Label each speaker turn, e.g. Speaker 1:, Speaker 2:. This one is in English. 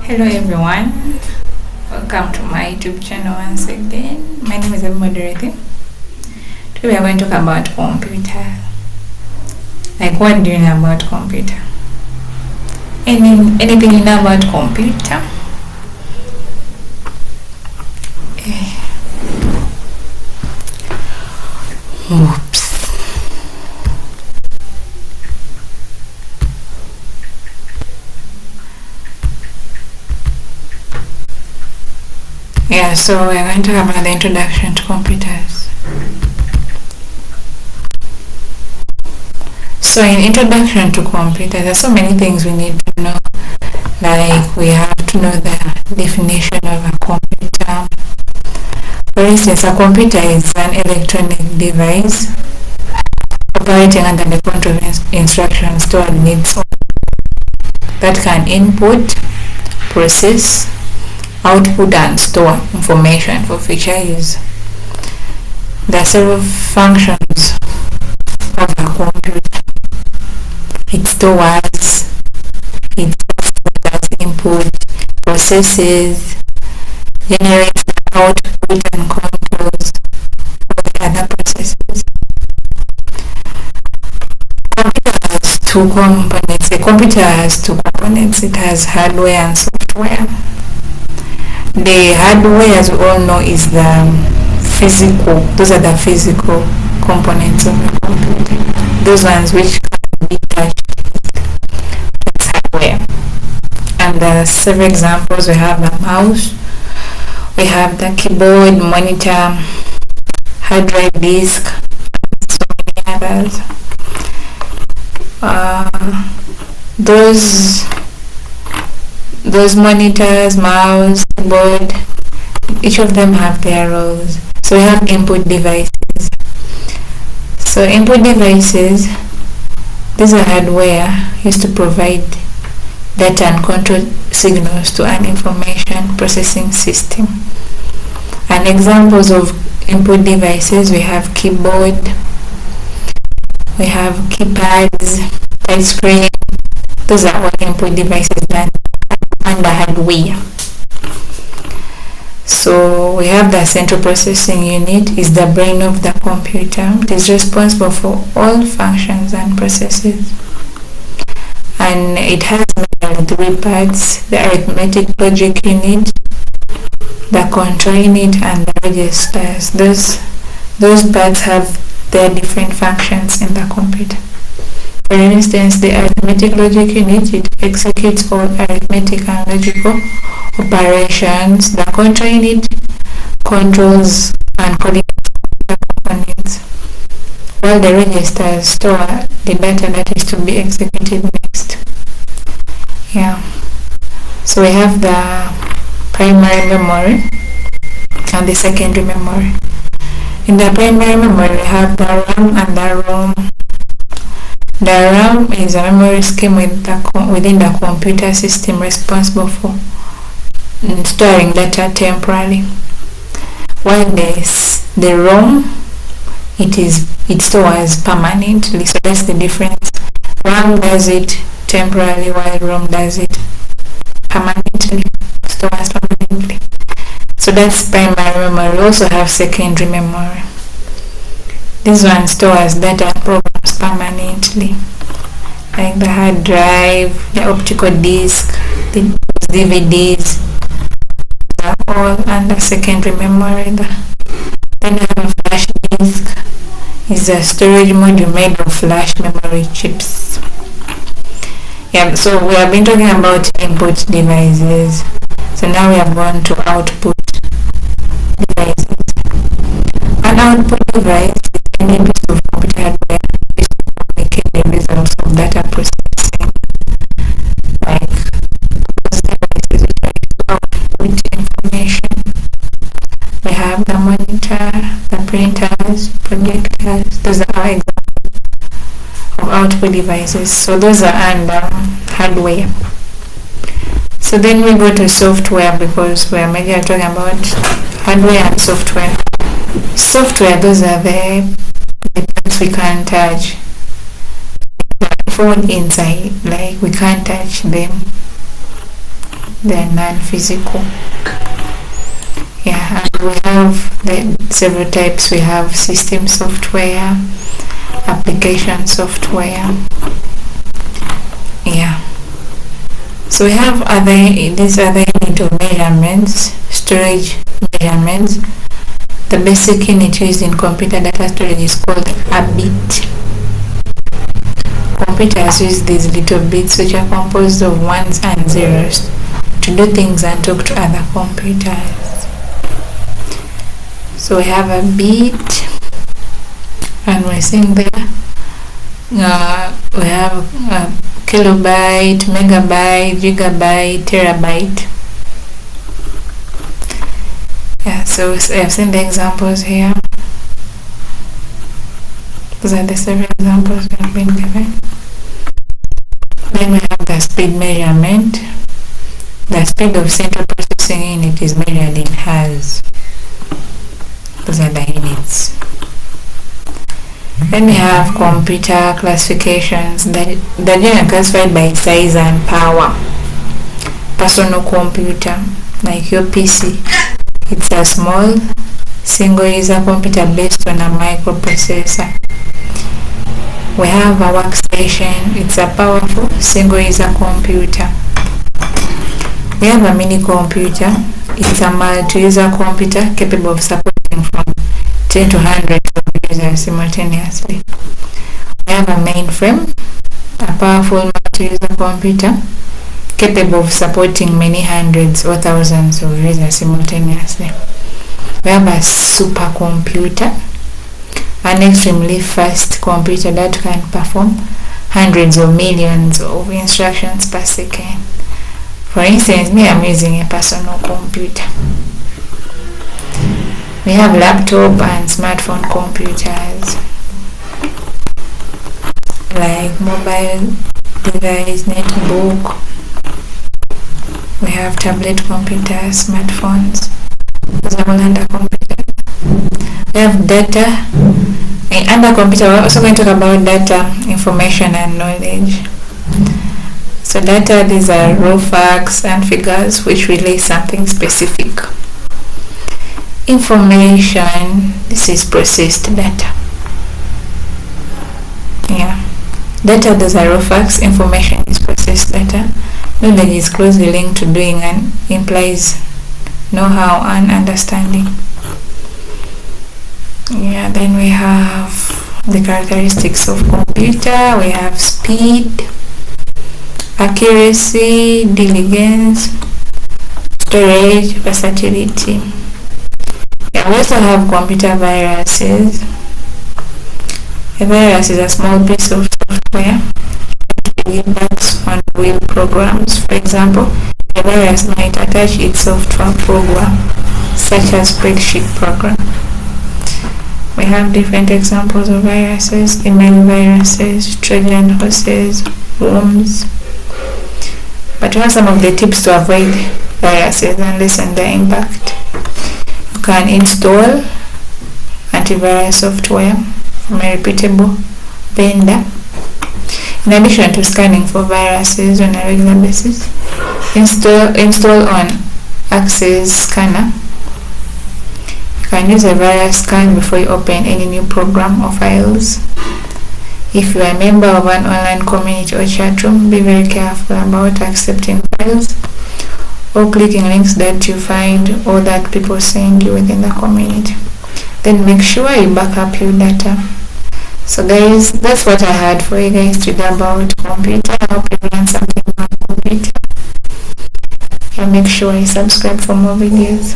Speaker 1: Hello everyone, welcome to my YouTube channel once again. My name is Moderator. Today we are going to talk about computer. Like, what do you know about computer? Anything you know about computer? Oops. Yeah, so we're going to have an introduction to computers. So in introduction to computers, there's so many things we need to know. Like, we have to know the definition of a computer. For instance, a computer is an electronic device operating under the control of instructions stored in its that can input, process, output and store information for future use. There are several functions of a computer. It stores, it input, processes, generates output and controls other processes. Computer has two components. A computer has two components. It has hardware and software. The hardware, as we all know, is the physical. Those are the physical components of the computer. Those ones which can be touched with hardware. And there are several examples. We have the mouse, we have the keyboard, monitor, hard drive disk, and so many others. Those monitors, mouse, keyboard, each of them have their roles. So we have input devices. So input devices, these are hardware used to provide data and control signals to an information processing system. And examples of input devices, we have keyboard, we have keypads, touchscreen. Those are all input devices that under hardware. So we have the central processing unit, is the brain of the computer. It is responsible for all functions and processes. And it has mainly three parts: the arithmetic logic unit, the control unit, and the registers. Those parts have their different functions in the computer. For instance, the arithmetic logic unit, it executes all arithmetic and logical operations. The control unit controls and coordinates components, while the registers store the data that is to be executed next. Yeah. So we have the primary memory and the secondary memory. In the primary memory, we have the RAM and the ROM. The RAM is a memory scheme within the computer system responsible for storing data temporarily. While the ROM, it stores permanently. So that's the difference. RAM does it temporarily, while ROM does it permanently, stores permanently. So that's primary memory. We also have secondary memory. This one stores data and programs permanently, like the hard drive, the optical disc, the DVDs, are all under secondary memory. Then we have a flash disk. Is a storage module made of flash memory chips. Yeah, so we have been talking about input devices. So now we have gone to output devices. An output device is any piece of computer hardware used to communicate the results of data processing. Like, those devices which are used to output information. We have the monitor, the printers, projectors. Those are examples of output devices. So those are under hardware. So then we go to software, because we are mainly talking about hardware and software. Software, those are the parts we can't touch. The phone inside, like, we can't touch them. they're non-physical. Yeah, and we have several types. We have system software, application software. Yeah. So we have these other unit of measurements, storage measurements. The basic unit used in computer data storage is called a bit. Computers use these little bits, which are composed of ones and zeros, to do things and talk to other computers. So we have a bit, and we're seeing there we have a kilobyte, megabyte, gigabyte, terabyte. Yeah, so I've seen the examples here. Those are the several examples that have been given. Then we have the speed measurement. The speed of central processing unit is measured in Hertz. Those are the units. Then we have computer classifications. They're generally classified by size and power. Personal computer, like your PC, it's a small single-user computer based on a microprocessor. We have a workstation. It's a powerful single-user computer. We have a mini computer. It's a multi-user computer capable of supporting from 10 to 100 users simultaneously. We have a mainframe, a powerful multi-user computer capable of supporting many hundreds or thousands of users simultaneously. We have a supercomputer, an extremely fast computer that can perform hundreds of millions of instructions per second. For instance, me, I'm using a personal computer. We have laptop and smartphone computers, like mobile device, netbook. We have tablet computers, smartphones. Those are all under computer. We have data. Under computer, we're also going to talk about data, information, and knowledge. So data, these are raw facts and figures which relay something specific. Information, this is processed data. Yeah. Data, those are raw facts. Information is processed data. Knowledge is closely linked to doing and implies know-how and understanding. Yeah, then we have the characteristics of computer. We have speed, accuracy, diligence, storage, versatility. Yeah, we also have computer viruses. A virus is a small piece of software that on real programs. For example, a virus might attach itself to a program, such as spreadsheet program. We have different examples of viruses: email viruses, Trojan horses, worms. But we have some of the tips to avoid viruses and lessen their impact. You can install antivirus software from a reputable vendor. In addition to scanning for viruses on a regular basis, install on Access Scanner. You can use a virus scan before you open any new program or files. If you are a member of an online community or chat room, be very careful about accepting files or clicking links that you find or that people send you within the community. Then make sure you back up your data. So guys, that's what I had for you guys today about computer. I hope you learned something about computer. And make sure you subscribe for more videos.